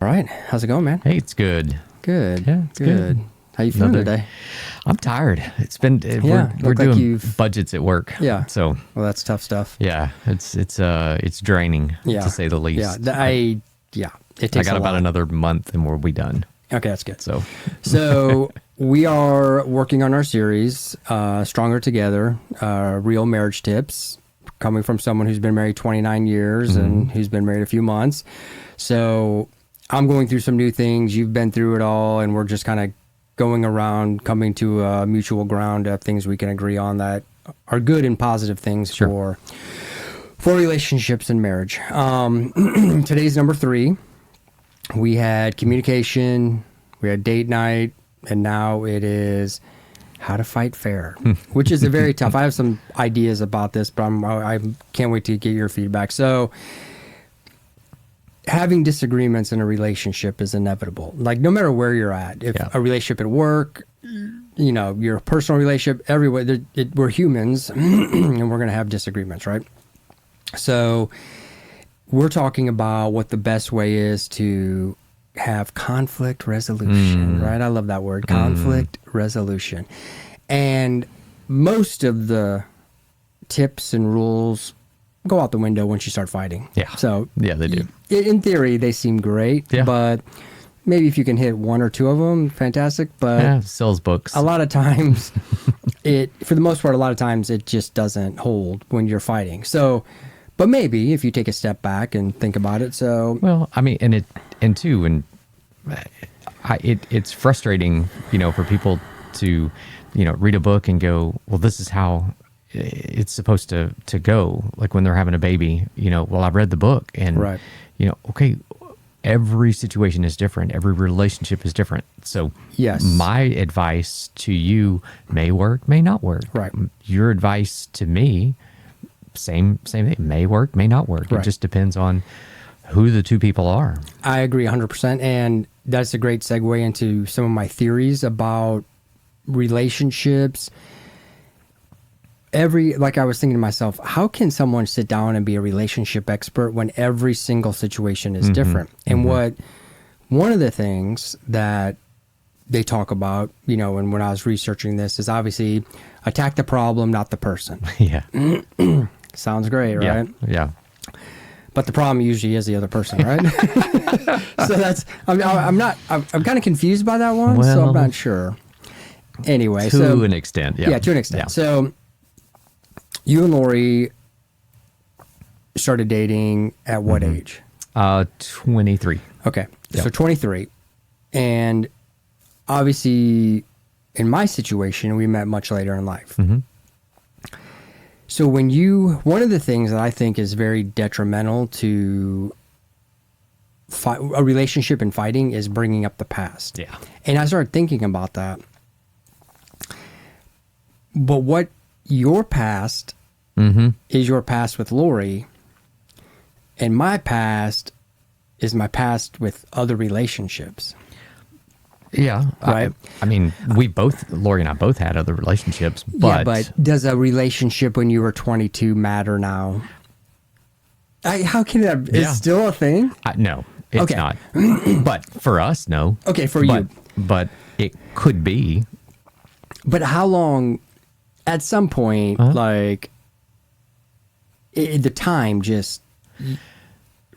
All right. How's it going, man? Hey, it's good. Good. Yeah, it's good. How you feeling today? I'm tired. It's been Yeah, we're look like doing you've- budgets at work. Yeah. So Well, that's tough stuff. yeah, it's draining Yeah. to say the least. Yeah. It I takes got a about lot. another month and we'll be done. Okay, that's good. So We are working on our series, Stronger Together, Real Marriage Tips, coming from someone who's been married 29 years and who's been married a few months. So I'm going through some new things. You've been through it all, and we're just kind of going around, coming to a mutual ground of things we can agree on that are good and positive things for relationships and marriage. Today's number 3. We had communication, we had date night, and now it is how to fight fair, which is a very tough. I have some ideas about this, but I can't wait to get your feedback. So having disagreements in a relationship is inevitable. Like no matter where you're at, if a relationship at work, you know, your personal relationship, everywhere, we're humans and we're going to have disagreements, right? So we're talking about what the best way is to have conflict resolution, right? I love that word, conflict resolution. And most of the tips and rules go out the window once you start fighting. Yeah. So yeah, they do. In theory, they seem great, but maybe if you can hit 1 or 2 of them, fantastic. But sells books. a lot of times, for the most part, a lot of times it just doesn't hold when you're fighting. So, but maybe if you take a step back and think about it. So, well, I mean, it's frustrating, you know, for people to, you know, read a book and go, well, this is how it's supposed to go. Like when they're having a baby, you know, well, I've read the book and, you know, okay, every situation is different. Every relationship is different. So my advice to you may work, may not work. Right. Your advice to me, same thing, may work, may not work. It just depends on who the two people are. I agree 100%. And that's a great segue into some of my theories about relationships. Like I was thinking to myself, how can someone sit down and be a relationship expert when every single situation is different? And one of the things that they talk about, you know, and when I was researching this is obviously attack the problem, not the person. Yeah. Sounds great, right? Yeah. But the problem usually is the other person, right? So that's, I'm kind of confused by that one, so I'm not sure. Anyway, to an extent, yeah. Yeah, to an extent. Yeah. So you and Lori started dating at what age? 23. Okay. Yep. So 23. And obviously in my situation, we met much later in life. So one of the things that I think is very detrimental to a relationship and fighting is bringing up the past. Yeah. And I started thinking about that. But what your past is your past with Lori, and my past is my past with other relationships. Yeah. Right. I mean, Lori and I both had other relationships, but... Yeah, but does a relationship when you were 22 matter now? How can that... It's still a thing? No, it's not. But for us, no. Okay, for you. But it could be. But how long... At some point, like... the time just...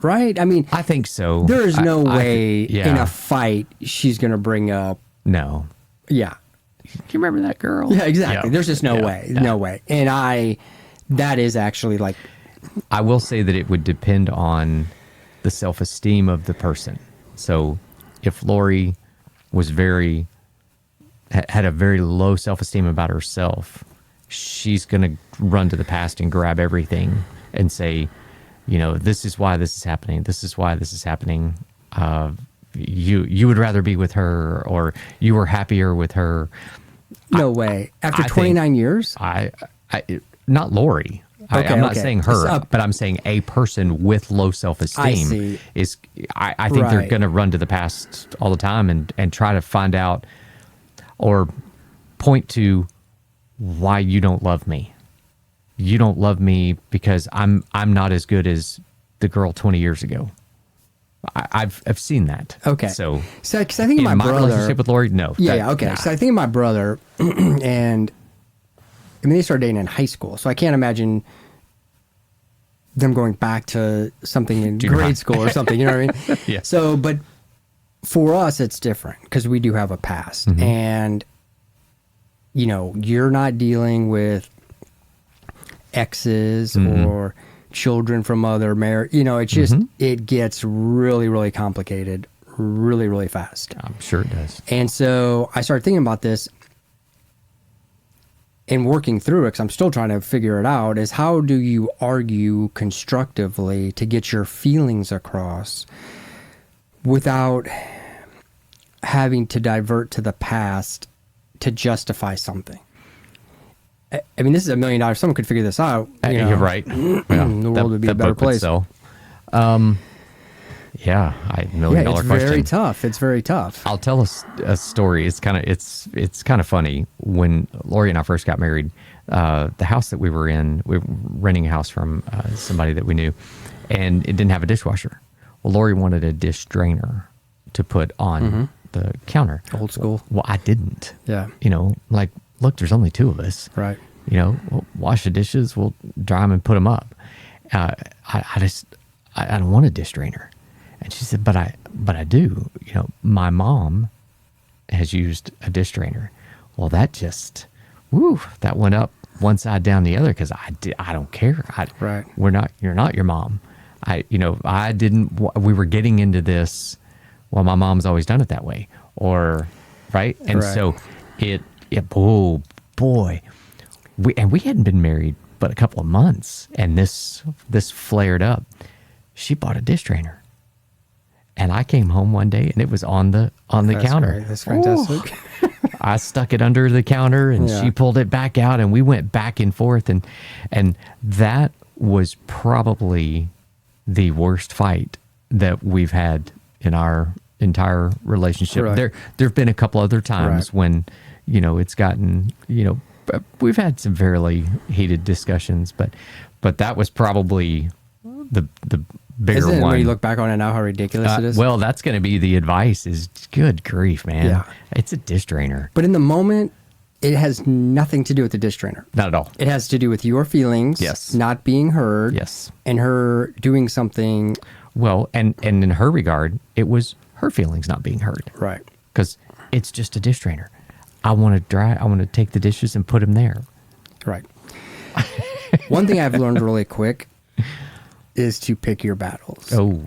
Right? I mean... I think so. There is no way in a fight she's going to bring up... No. Yeah. Do you remember that girl? Yeah, exactly. There's just no way. Yeah. No way. And that is actually like... I will say that it would depend on the self-esteem of the person. So if Lori was had a very low self-esteem about herself, she's going to run to the past and grab everything and say, you know, this is why this is happening. This is why this is happening. You would rather be with her, or you were happier with her. No way. After 29 years? Not Lori. I'm not saying her, but I'm saying a person with low self-esteem is. I think they're going to run to the past all the time and try to find out or point to why you don't love me. You don't love me because I'm not as good as the girl 20 years ago. I've seen that. Okay. So, because I think in of my brother relationship with Lori, no. Yeah, okay. Nah. So I think of my brother, and I mean, they started dating in high school, so I can't imagine them going back to something in Junior high. grade school or something. You know what I mean? Yeah. So, but for us, it's different because we do have a past, and you know, you're not dealing with exes or children from other marriage. You know, it's just it gets really, really complicated, really, really fast. I'm sure it does. And so I started thinking about this and working through it, because I'm still trying to figure it out, is how do you argue constructively to get your feelings across without having to divert to the past to justify something? I mean, this is $1 million. Someone could figure this out. You're right. Yeah, the world would be a better book would place. sell. Yeah, $1 million It's question. very tough. It's very tough. I'll tell a story. It's kind of funny. When Lori and I first got married, the house that we were in, we were renting a house from somebody that we knew, and it didn't have a dishwasher. Well, Lori wanted a dish drainer to put on the counter. Old school. Well, I didn't. Yeah. You know, like, look, there's only two of us. Right. You know, we'll wash the dishes, we'll dry them and put them up. I don't want a dish drainer. And she said, but I do. You know, my mom has used a dish drainer. Well, that that went up one side down the other, because I don't care. Right. You're not your mom. We were getting into this, well, my mom's always done it that way, or, right? And Right. so oh boy, we hadn't been married but a couple of months, and this flared up. She bought a dish drainer. And I came home one day and it was on the That's counter. great. That's fantastic. I stuck it under the counter, and Yeah. she pulled it back out, and we went back and forth, and that was probably the worst fight that we've had in our entire relationship. Right. There've been a couple other times Right. when, you know, it's gotten, you know, we've had some fairly heated discussions, but that was probably the bigger Isn't it, one. when you look back on it now, how ridiculous it is? Well, that's going to be the advice, is good grief, man. Yeah. It's a dish drainer. But in the moment, it has nothing to do with the dish drainer. Not at all. It has to do with your feelings, Yes. not being heard, Yes. and her doing something. Well, and in her regard, it was her feelings not being heard. Right. Because it's just a dish drainer. I want to take the dishes and put them there. Right. One thing I've learned really quick is to pick your battles. Oh,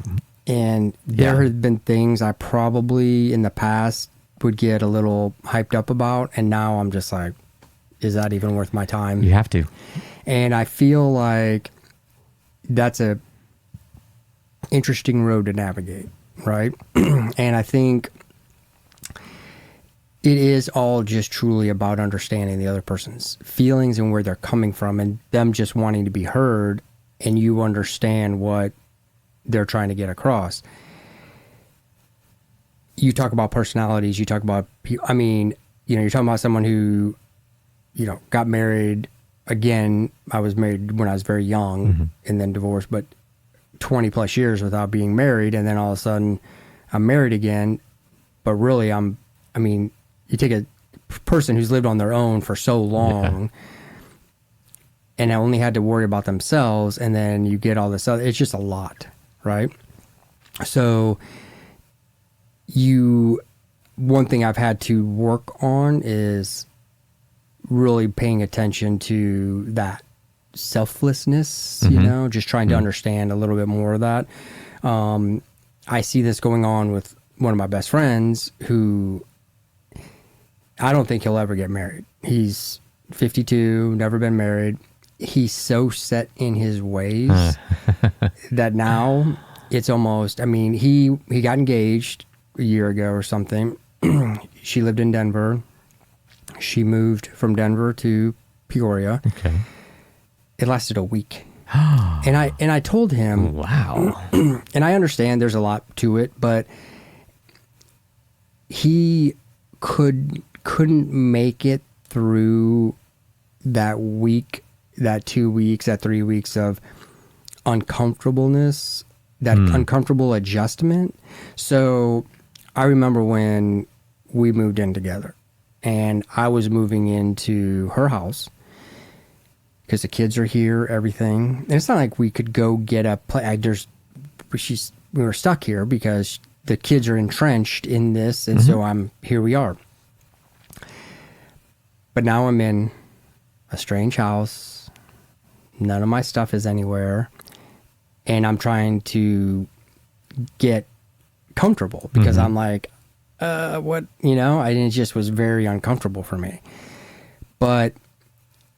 And there Yeah. have been things I probably in the past would get a little hyped up about, and now I'm just like, is that even worth my time? you have to. And I feel like that's a interesting road to navigate, right? And I think it is all just truly about understanding the other person's feelings and where they're coming from, and them just wanting to be heard, and you understand what they're trying to get across. You talk about personalities, you talk about, I mean, you know, you're talking about someone who, you know, got married again. I was married when I was very young and then divorced, but 20 plus years without being married. And then all of a sudden I'm married again, but really I mean, you take a person who's lived on their own for so long and only had to worry about themselves, and then you get all this other, it's just a lot, right? So one thing I've had to work on is really paying attention to that selflessness, you know, just trying to understand a little bit more of that. I see this going on with one of my best friends who I don't think he'll ever get married. He's 52, never been married. He's so set in his ways that now it's almost, I mean, he got engaged a year ago or something. She lived in Denver. She moved from Denver to Peoria. Okay. It lasted a week. And I told him, Wow. and I understand there's a lot to it, but he couldn't make it through that week, that 2 weeks, that 3 weeks of uncomfortableness that uncomfortable adjustment. So I remember when we moved in together and I was moving into her house because the kids are here, everything. And it's not like we could go get a we were stuck here because the kids are entrenched in this. And so here we are. But now I'm in a strange house. None of my stuff is anywhere. And I'm trying to get comfortable because I'm like, what, and it just was very uncomfortable for me. But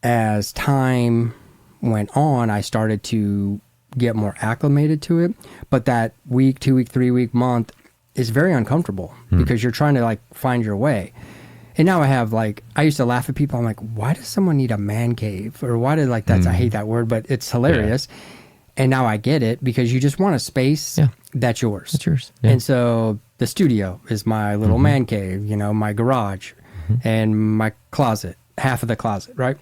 as time went on, I started to get more acclimated to it. But that week, 2 week, 3 week, month is very uncomfortable because you're trying to like find your way. And now I have like, I used to laugh at people. I'm like, why does someone need a man cave? Or why did I hate that word, but it's hilarious. Yeah. And now I get it because you just want a space that's yours. That's yours. Yeah. And so the studio is my little man cave, my garage and my closet, half of the closet, right?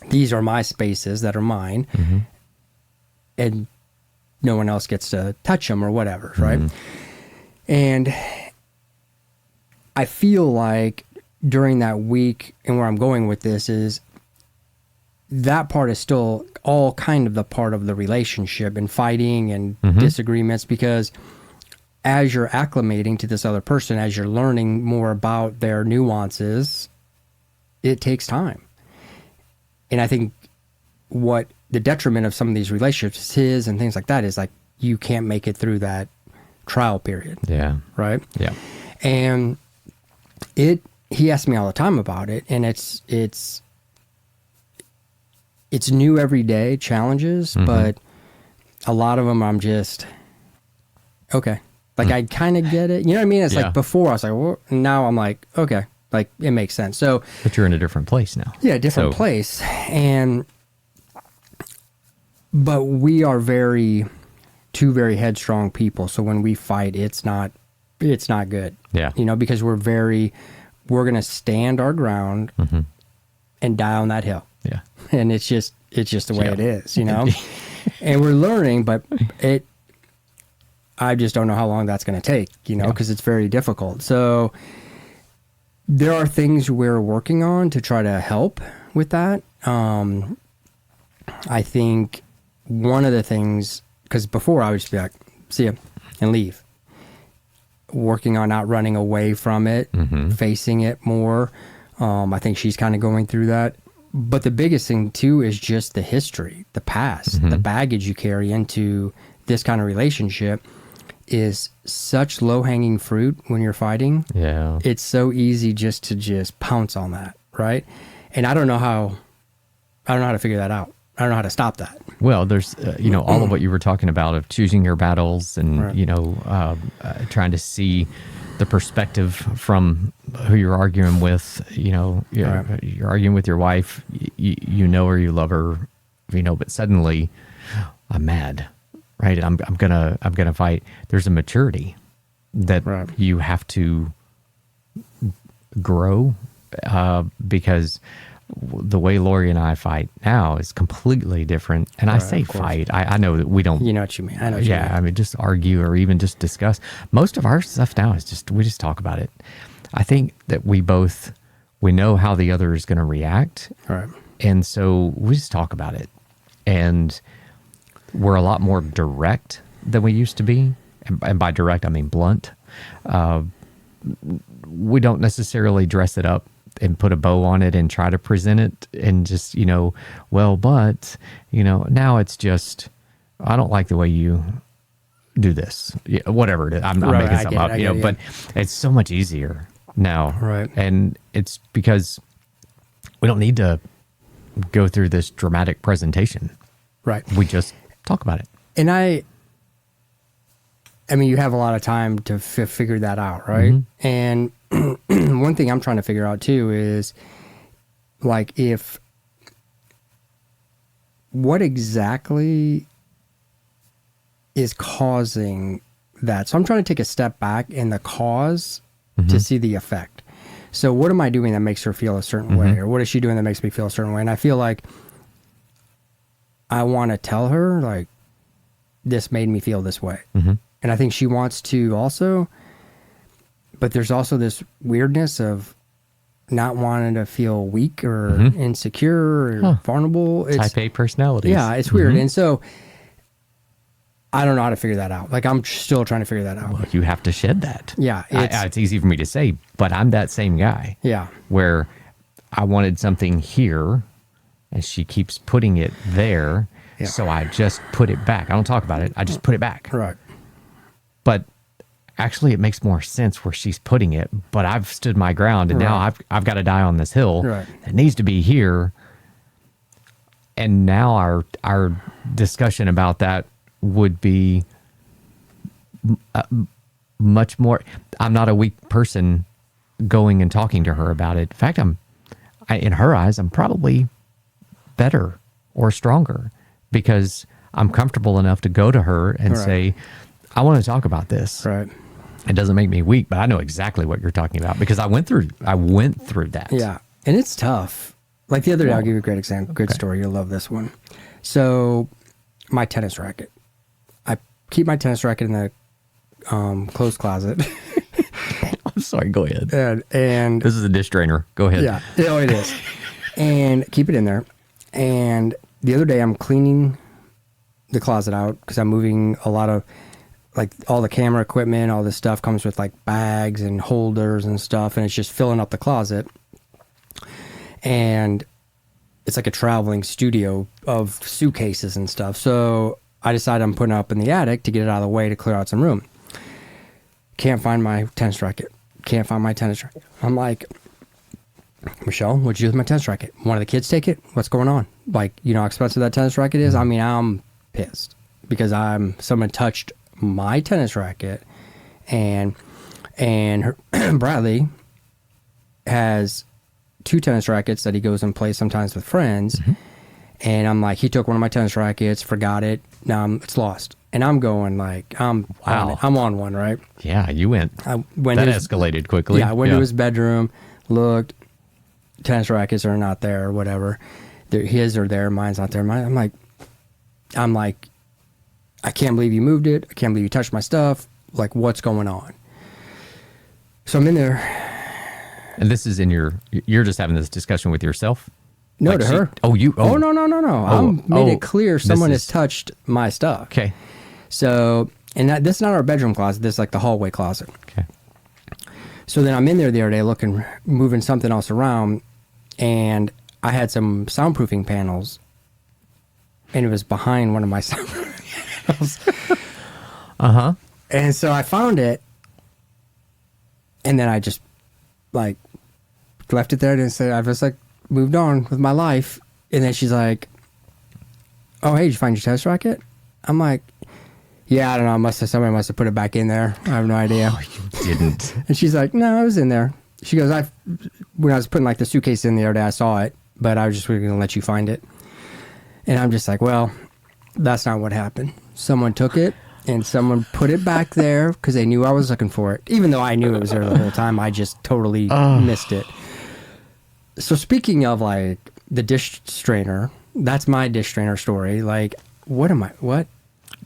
These are my spaces that are mine. And no one else gets to touch them or whatever, right? And I feel like during that week, and where I'm going with this is that part is still all kind of the part of the relationship and fighting and disagreements, because as you're acclimating to this other person, as you're learning more about their nuances, it takes time. And I think what the detriment of some of these relationships is and things like that is like you can't make it through that trial period. Yeah. Right? Yeah. And he asks me all the time about it, and it's new every day, challenges, but a lot of them I'm just, okay. Like I kind of get it. You know what I mean? It's like before I was like, well, now I'm like, okay, like it makes sense. So, but you're in a different place now. Yeah, different place. But we are two very headstrong people. So when we fight, it's not good. Yeah. Because we're going to stand our ground and die on that hill. Yeah. And it's just the way it is, and we're learning, but I just don't know how long that's going to take, because it's very difficult. So there are things we're working on to try to help with that. I think one of the things, because before I would just be like, see ya, and leave. Working on not running away from it, facing it more. I think she's kind of going through that. But the biggest thing too is just the history, the past, the baggage you carry into this kind of relationship is such low-hanging fruit when you're fighting. Yeah. It's so easy just to pounce on that, right? And I don't know how to figure that out. I don't know how to stop that. Well, there's, all of what you were talking about of choosing your battles and, trying to see the perspective from who you're arguing with. You're arguing with your wife, you know her, you love her, but suddenly I'm mad, right? I'm gonna fight. There's a maturity that you have to grow, because the way Lori and I fight now is completely different. And I say fight. I know that we don't. You know what you mean. I know what you mean. I mean, just argue or even just discuss. Most of our stuff now is we just talk about it. I think that we know how the other is going to react. Right. And so we just talk about it. And we're a lot more direct than we used to be. And by direct, I mean blunt. We don't necessarily dress it up and put a bow on it and try to present it and just, now it's just, I don't like the way you do this. Yeah, whatever it is. I'm making something up, but it's so much easier now. Right. And it's because we don't need to go through this dramatic presentation. Right. We just talk about it. And I mean, you have a lot of time to figure that out, right? And one thing I'm trying to figure out too is like what exactly is causing that. So I'm trying to take a step back in the cause to see the effect. So what am I doing that makes her feel a certain way? Or what is she doing that makes me feel a certain way? And I feel like I want to tell her, like, this made me feel this way. And I think she wants to also, but there's also this weirdness of not wanting to feel weak or insecure or vulnerable. It's Type A personalities. Yeah, it's weird. And so I don't know how to figure that out. Like, I'm still trying to figure that out. Well, you have to shed that. Yeah. It's easy for me to say, but I'm that same guy. Yeah. Where I wanted something here and she keeps putting it there. Yeah. So I just put it back. I don't talk about it. I just put it back. Right. But actually it makes more sense where she's putting it, but I've stood my ground and now I've got to die on this hill. Right. It needs to be here. And now our discussion about that would be much more. I'm not a weak person going and talking to her about it. In fact, in her eyes, I'm probably better or stronger because I'm comfortable enough to go to her and say, I want to talk about this. Right. It doesn't make me weak, but I know exactly what you're talking about because I went through that. Yeah. And it's tough. Like the other day, I'll give you a great example, good story. You'll love this one. So my tennis racket, I keep my tennis racket in the clothes closet. I'm sorry. Go ahead. And this is a dish drainer. Go ahead. Yeah. Oh, it is. And keep it in there. And the other day I'm cleaning the closet out because I'm moving a lot of, like, all the camera equipment, all this stuff comes with like bags and holders and stuff. And it's just filling up the closet. And it's like a traveling studio of suitcases and stuff. So I decided I'm putting it up in the attic to get it out of the way to clear out some room. Can't find my tennis racket. Can't find my tennis racket. I'm like, Michelle, what'd you do with my tennis racket? One of the kids take it? What's going on? Like, you know how expensive that tennis racket is? I mean, I'm pissed because someone touched my tennis racket, and Bradley has 2 tennis rackets that he goes and plays sometimes with friends. And I'm like, he took one of my tennis rackets, forgot it. Now it's lost. And I'm going like, I'm on one, right? Yeah, you went. That escalated quickly. Yeah, I went to his bedroom, looked, tennis rackets are not there or whatever. His are there, mine's not there. I'm like, I can't believe you moved it. I can't believe you touched my stuff. Like, what's going on? So I'm in there. And this is you're just having this discussion with yourself? No, like to her. Oh, you. Oh, no. I made it clear someone has touched my stuff. Okay. So, and this is not our bedroom closet. This is like the hallway closet. Okay. So then I'm in there the other day moving something else around, and I had some soundproofing panels, and it was behind one of my soundproofing panels. And so I found it, and then I just like left it there and said, I was like, moved on with my life. And then she's like, oh, hey, did you find your tennis racket? I'm like, yeah, I don't know. Somebody must have put it back in there. I have no idea. Oh, you didn't. And she's like, no, it was in there. She goes, when I was putting like the suitcase in the other day, I saw it, but I was just going to let you find it. And I'm just like, well, that's not what happened. Someone took it and someone put it back there because they knew I was looking for it. Even though I knew it was there the whole time, I just totally missed it. So speaking of like the dish strainer, that's my dish strainer story. Like, what?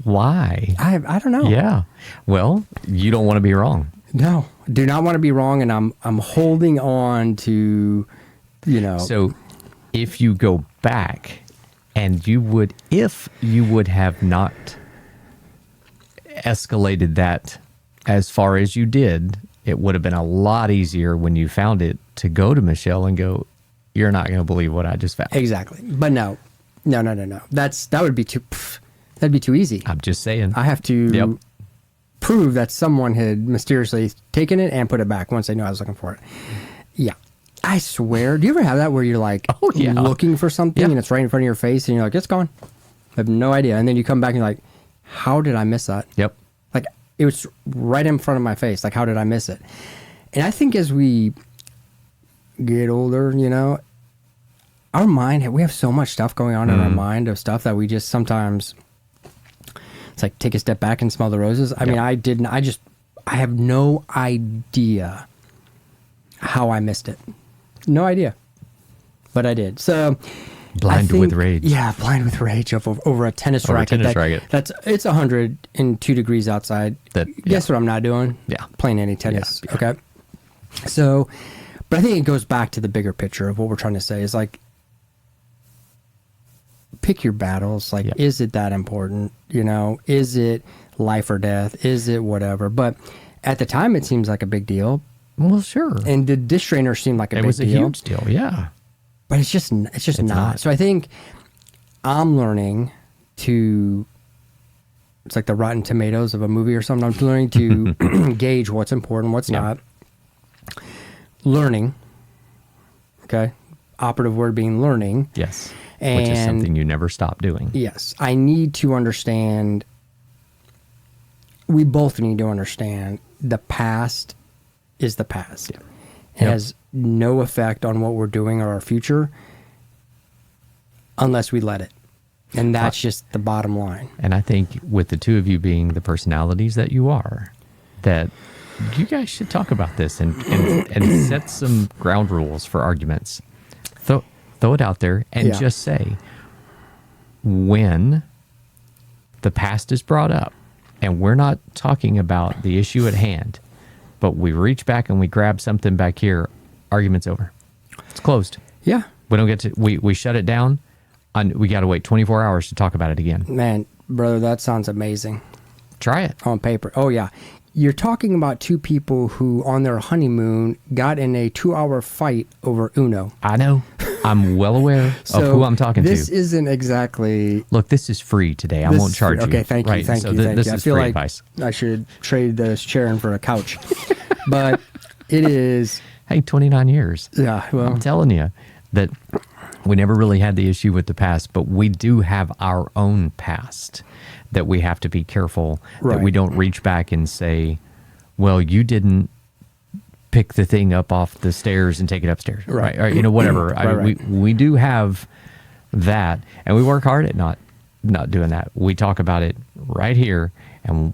Why? I don't know. Yeah. Well, you don't want to be wrong. No, do not want to be wrong. And I'm holding on to, So if you go back and if you would have not escalated that as far as you did, it would have been a lot easier when you found it to go to Michelle and go, you're not going to believe what I just found. Exactly. But no. That would be that'd be too easy. I'm just saying. I have to prove that someone had mysteriously taken it and put it back once they knew I was looking for it. Yeah. I swear. Do you ever have that where you're like looking for something and it's right in front of your face and you're like, it's gone. I have no idea. And then you come back and you're like, how did I miss that? Yep. Like, it was right in front of my face. Like, how did I miss it? And I think as we get older, our mind, we have so much stuff going on in our mind of stuff that we just sometimes, it's like take a step back and smell the roses. I mean, I have no idea how I missed it. No idea. But I did. So Blind with rage. Yeah, blind with rage over a tennis racket. It's 102 degrees outside. Guess what I'm not doing? Yeah. Playing any tennis. Yeah. Okay. So, but I think it goes back to the bigger picture of what we're trying to say is like, pick your battles. Like, is it that important? You know, is it life or death? Is it whatever? But at the time, it seems like a big deal. Well, sure. And the disc trainer seemed like a big deal. It was a huge deal, yeah. But it's just not. So I think I'm learning to, it's like the Rotten Tomatoes of a movie or something. I'm learning to gauge what's important, what's not. Learning. Okay. Operative word being learning. Yes. And which is something you never stop doing. Yes. I need to understand, we both need to understand the past is the past. Yeah. It has no effect on what we're doing or our future unless we let it. And that's just the bottom line. And I think with the two of you being the personalities that you are, that you guys should talk about this and set some ground rules for arguments. Throw it out there and just say, when the past is brought up, and we're not talking about the issue at hand, but we reach back and we grab something back here, argument's over. It's closed. Yeah. We don't get to, we shut it down, and we got to wait 24 hours to talk about it again. Man, brother, that sounds amazing. Try it. On paper. Oh, yeah. You're talking about two people who, on their honeymoon, got in a 2-hour fight over Uno. I know. I'm well aware of who I'm talking this to. Isn't exactly... Look, this is free today. I won't charge you. Okay, thank you. Thank you. This is I feel free like advice. I should trade this chair in for a couch. But it is... Hey, 29 years. Yeah, well... I'm telling you that we never really had the issue with the past, but we do have our own past that we have to be careful that we don't reach back and say, well, you didn't pick the thing up off the stairs and take it upstairs. Right. Or, you know, whatever. We do have that, and we work hard at not doing that. We talk about it right here, and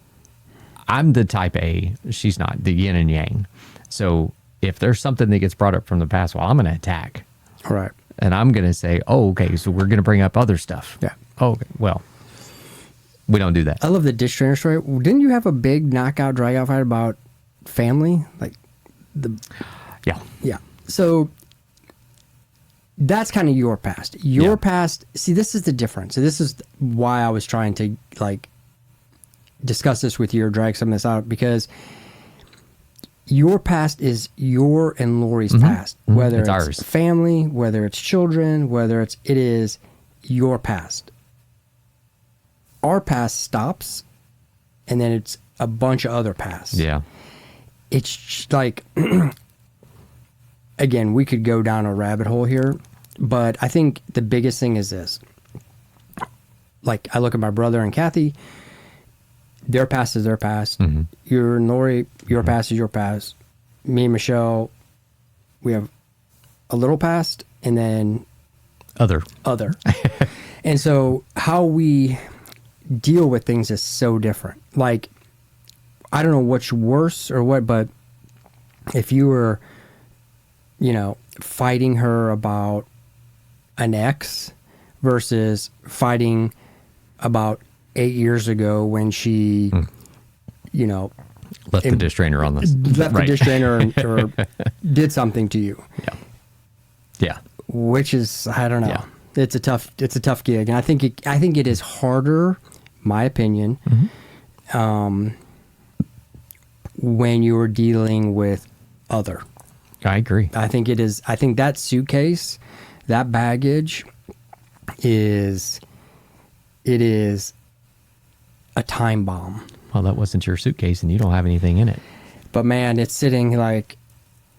I'm the type A. She's not, the yin and yang. So if there's something that gets brought up from the past, well, I'm going to attack. Right. And I'm going to say, oh, okay, so we're going to bring up other stuff. Yeah. Oh, okay. Well, we don't do that. I love the dish trainer story. Didn't you have a big knockout, drag-out fight about family? Yeah. So that's kind of your past. Your past. See, this is the difference. So this is why I was trying to discuss this with you or drag some of this out, because your past is your and Lori's past. Whether it's ours. Family, whether it's children, it is your past. Our past stops, and then it's a bunch of other pasts. Yeah. It's like, again, we could go down a rabbit hole here, but I think the biggest thing is this. Like, I look at my brother and Kathy, their past is their past. Your and Lori, your past is your past. Me and Michelle, we have a little past, and then Other. And so how we deal with things is so different. Like, I don't know what's worse or what, but if you were, fighting her about an ex versus fighting about 8 years ago when she, left the dish trainer on this. Left the dish trainer or did something to you. Yeah. Which is, I don't know. Yeah. It's a tough gig. And I think it is harder, my opinion, when you're dealing with other. I agree. I think it is. I think that suitcase, that baggage is a time bomb. Well, that wasn't your suitcase and you don't have anything in it. But man, it's sitting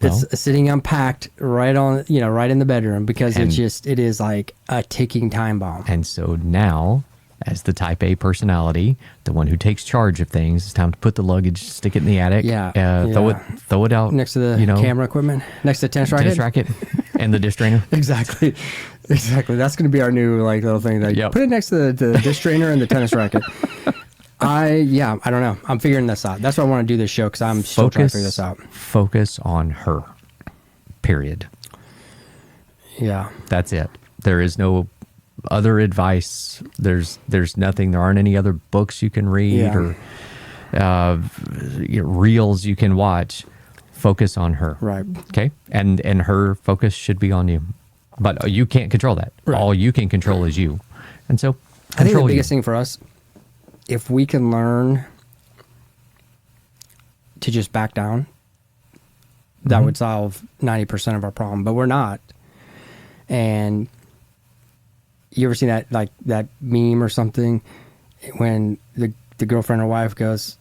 it's sitting unpacked right in the bedroom, because it is like a ticking time bomb. And so now, as the type A personality, the one who takes charge of things, it's time to put the luggage, stick it in the attic, throw it out next to the camera equipment, next to the tennis racket and the dish trainer. Exactly. That's going to be our new little thing. Put it next to the dish trainer and the tennis racket. I don't know. I'm figuring this out. That's why I want to do this show, because I'm still trying to figure this out. Focus on her. Period. Yeah. That's it. There is no other advice. There's nothing. There aren't any other books you can read Yeah. or reels you can watch. Focus on her. Right. Okay. And her focus should be on you. But you can't control that. Right. All you can control is you. And so I think the control biggest you. thing for us, if we can learn to just back down, that would solve 90% of our problem, but we're not. And you ever seen that, like that meme or something when the girlfriend or wife goes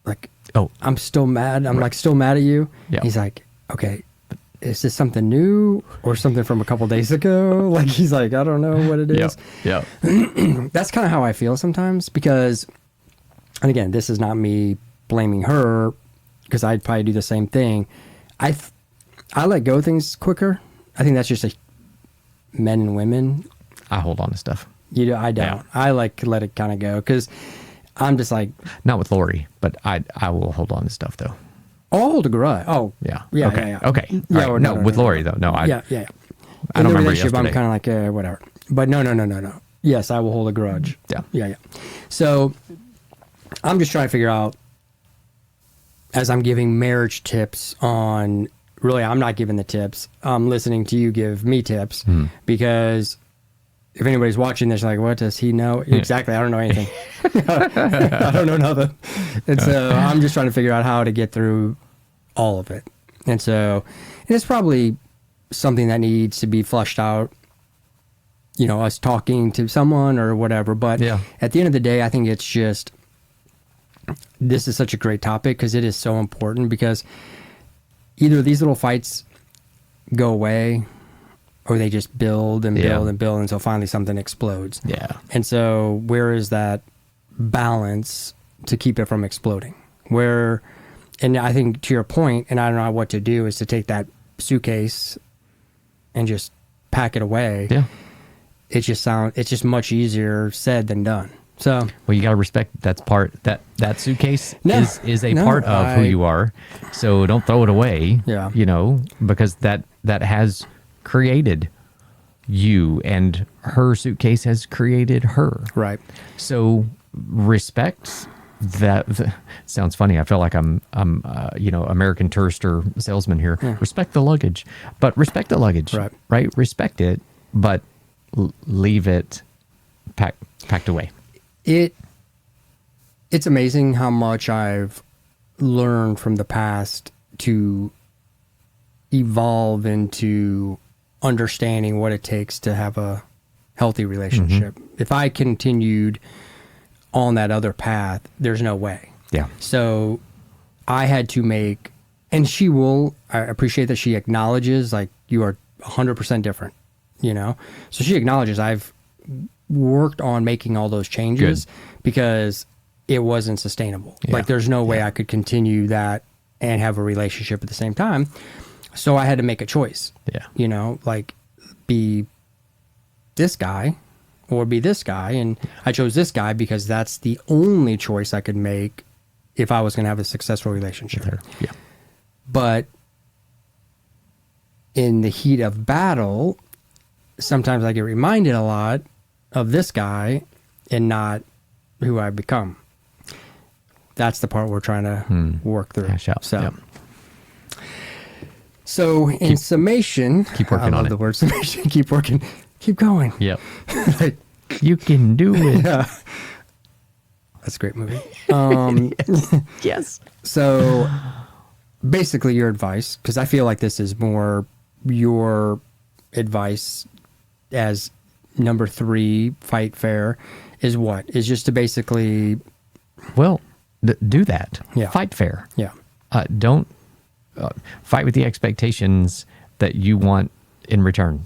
like, Oh, I'm still mad. I'm like still mad at you. Yeah. He's like, okay, is this something new or something from a couple days ago? Like, he's like, I don't know what it is. yeah. That's kind of how I feel sometimes because, and again, this is not me blaming her because I'd probably do the same thing. I let go of things quicker. I think that's just a men and women. I hold on to stuff. You know, I don't. Yeah. I like let it kind of go because I'm just like, Not with Lori, but I will hold on to stuff though. I'll hold a grudge. Oh, Yeah. yeah, Okay. yeah, yeah. Okay. Yeah, All right. or No, with Lori though. No, yeah. I In don't the remember relationship, I'm yesterday. kind of like, whatever. But no. Yes, I will hold a grudge. Yeah. So I'm just trying to figure out, as I'm giving marriage tips on, really, I'm not giving the tips. I'm listening to you give me tips because if anybody's watching this, like, what does he know? Exactly. I don't know anything. I don't know nothing. And so I'm just trying to figure out how to get through all of it. And so, and it's probably something that needs to be flushed out, you know, us talking to someone or whatever. But Yeah. at the end of the day, I think it's just, this is such a great topic because it is so important because either these little fights go away or they just build and build Yeah. and build until finally something explodes. Yeah. And so where is that balance to keep it from exploding? Where, and I think to your point, and I don't know what to do, is to take that suitcase and just pack it away. Yeah. It's just much easier said than done. So Well, you got to respect that suitcase No. is a No, part of who you are. So don't throw it away. Yeah. You know, because that has created you and her suitcase has created her. right. So respect that. Sounds funny. I feel like I'm American Tourister salesman here. Yeah. Respect the luggage, but respect the luggage. Right. Respect it, but leave it packed away. It's amazing how much I've learned from the past to evolve into understanding what it takes to have a healthy relationship. If I continued on that other path, there's no way. Yeah. So I had to make, and I appreciate that she acknowledges, like, you are 100% different, you know? So she acknowledges I've worked on making all those changes because it wasn't sustainable. Yeah. Like, there's no way I could continue that and have a relationship at the same time. So I had to make a choice. Yeah. You know, like, be this guy or be this guy. And I chose this guy because that's the only choice I could make if I was going to have a successful relationship. Yeah. But in the heat of battle, sometimes I get reminded a lot of this guy and not who I've become. That's the part we're trying to work through. Hash out. So, Yep. so in summation, keep working I love on it. the word summation. Keep working. Keep going. Yep. Like, You can do it. yeah. That's a great movie. Yes. So basically your advice, because I feel like this is more your advice as number 3, fight fair, is what? Is just to basically... Well, do that. Yeah. Fight fair. Yeah. Don't fight with the expectations that you want in return.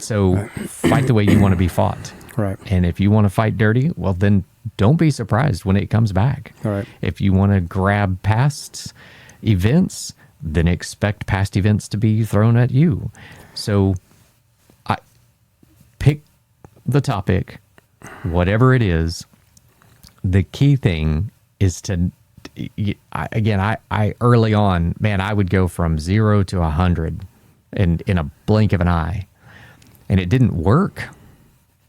So fight the way you want to be fought. Right. And if you want to fight dirty, well, then don't be surprised when it comes back. All right. If you want to grab past events, then expect past events to be thrown at you. So pick the topic, whatever it is. The key thing is to, I early on, man, I would go from 0 to 100 in a blink of an eye. and it didn't work.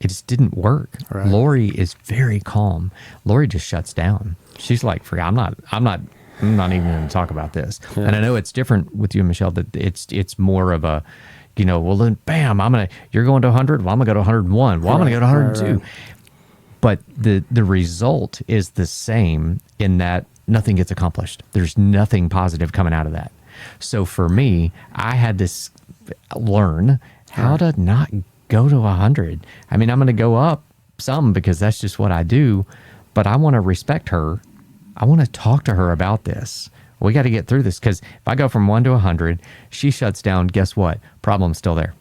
It just didn't work. Right. Lori is very calm. Lori just shuts down. She's like, I'm not even going to talk about this. Yeah. And I know it's different with you and Michelle, that it's more of a, well then bam, you're going to 100. Well, I'm gonna go to 101. Well, I'm gonna go to 102. Right. But the result is the same in that nothing gets accomplished. There's nothing positive coming out of that. So for me, I had to learn how to not go to 100. I mean, I'm going to go up some because that's just what I do, but I want to respect her. I want to talk to her about this. We got to get through this, because if I go from 1 to 100, she shuts down. Guess what? Problem's still there.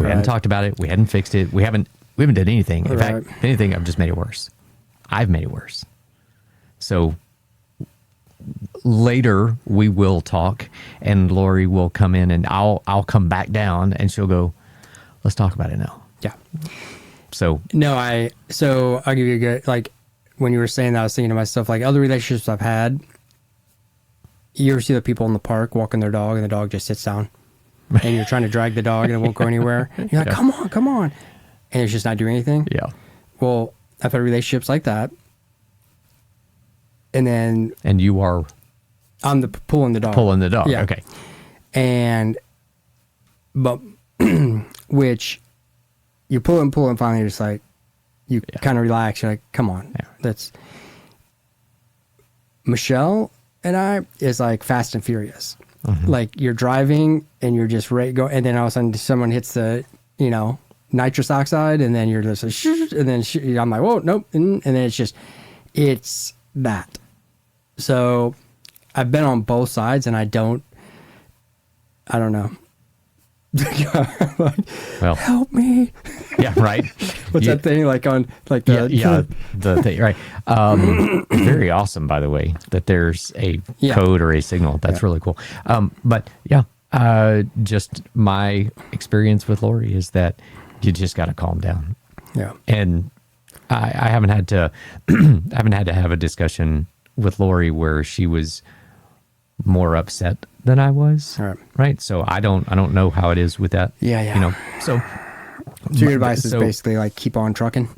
We hadn't talked about it. We hadn't fixed it. We haven't done anything. In fact, if anything, I've just made it worse. I've made it worse. So later we will talk, and Lori will come in, and I'll come back down, and she'll go, let's talk about it now. Yeah. So I'll give you a good, like, when you were saying that, I was thinking to myself, like, other relationships I've had, you ever see the people in the park walking their dog and the dog just sits down, and you're trying to drag the dog and it won't go anywhere. You're like, come on. And it's just not doing anything. Yeah. Well, I've had relationships like that. And you are I'm the pulling the dog. Pulling the dog. Yeah. Okay. But which you pull and finally you're just like, you kind of relax. You're like, come on. Yeah. That's Michelle and I is like Fast and Furious. Mm-hmm. Like, you're driving and you're just ready to go. And then all of a sudden someone hits the, nitrous oxide, and then you're just like, shh, and then I'm like, whoa, nope. And then it's that. So I've been on both sides, and I don't know. Like, Well, help me. Yeah, right. What's that thing like on like the the thing, right? Very awesome, by the way, that there's a code or a signal. That's really cool. But just my experience with Lori is that you just got to calm down. Yeah. And I haven't had to have a discussion with Lori where she was more upset than I was. Right. So I don't know how it is with that. Yeah. So your advice is basically like, keep on trucking.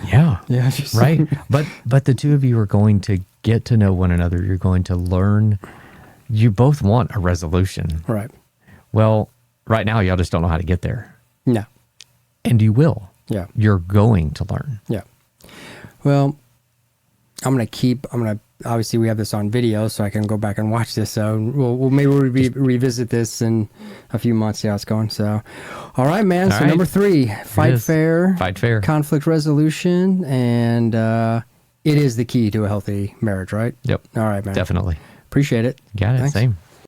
Yeah. Yeah. Right. But the two of you are going to get to know one another. You're going to learn. You both want a resolution. Right. Well, right now y'all just don't know how to get there. No. And you will. Yeah. You're going to learn. Yeah. Well, obviously we have this on video, so I can go back and watch this. So we'll revisit this in a few months, see how it's going. So, all right, man. So number 3, fight fair, conflict resolution. And it is the key to a healthy marriage, right? Yep. All right, man. Definitely. Appreciate it. Got it. Thanks. Same.